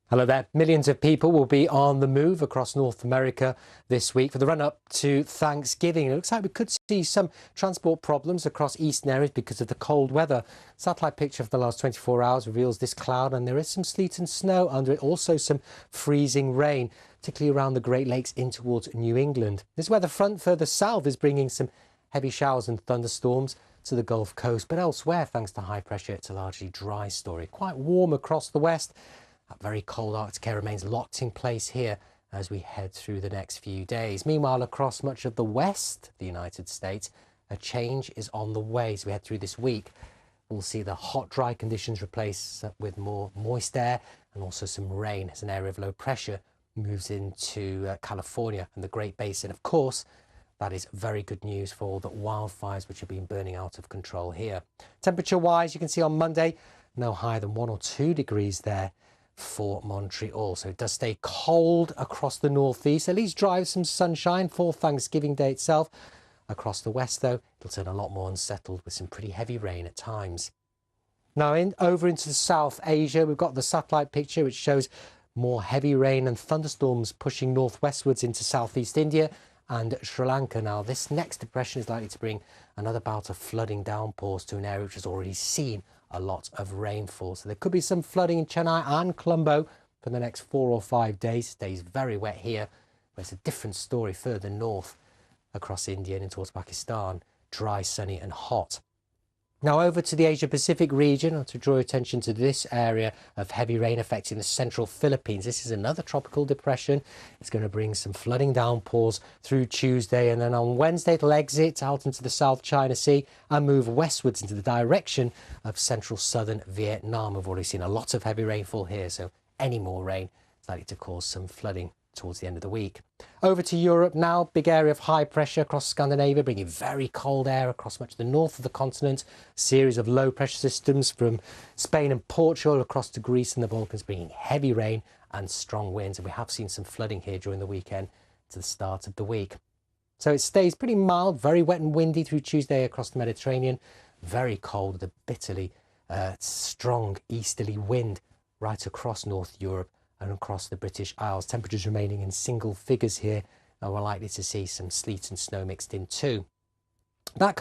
Hello there. Millions of people will be on the move across North America this week for the run-up to Thanksgiving. It looks like we could see some transport problems across eastern areas because of the cold weather. Satellite picture of the last 24 hours reveals this cloud, and there is some sleet and snow under it, also some freezing rain, particularly around the Great Lakes in towards New England. This weather front further south is bringing some heavy showers and thunderstorms to the Gulf Coast, but elsewhere, thanks to high pressure, it's a largely dry story. Quite warm across the west. That very cold Arctic air remains locked in place here as we head through the next few days. Meanwhile, across much of the west of the United States, a change is on the way as we head through this week. We'll see the hot, dry conditions replaced with more moist air and also some rain as an area of low pressure moves into California and the Great Basin. Of course, that is very good news for all the wildfires which have been burning out of control here. Temperature-wise, you can see on Monday, no higher than 1 or 2 degrees there for Montreal. So it does stay cold across the northeast, at least drive some sunshine for Thanksgiving Day itself. Across the west, though, it'll turn a lot more unsettled with some pretty heavy rain at times. Now, over into the South Asia, we've got the satellite picture which shows more heavy rain and thunderstorms pushing northwestwards into southeast India and Sri Lanka. Now, this next depression is likely to bring another bout of flooding downpours to an area which has already seen a lot of rainfall. So there could be some flooding in Chennai and Colombo for the next 4 or 5 days. It stays very wet here, but it's a different story further north across India and into Pakistan. Dry, sunny and hot. Now over to the Asia-Pacific region, I want to draw your attention to this area of heavy rain affecting the central Philippines. This is another tropical depression. It's going to bring some flooding downpours through Tuesday, and then on Wednesday it'll exit out into the South China Sea and move westwards into the direction of central southern Vietnam. We've already seen a lot of heavy rainfall here, so any more rain is likely to cause some flooding towards the end of the week. Over to Europe now, big area of high pressure across Scandinavia, bringing very cold air across much of the north of the continent. Series of low pressure systems from Spain and Portugal across to Greece and the Balkans, bringing heavy rain and strong winds. And we have seen some flooding here during the weekend to the start of the week. So it stays pretty mild, very wet and windy through Tuesday across the Mediterranean. Very cold with a bitterly strong easterly wind right across North Europe and across the British Isles. Temperatures remaining in single figures here, and we're likely to see some sleet and snow mixed in too. That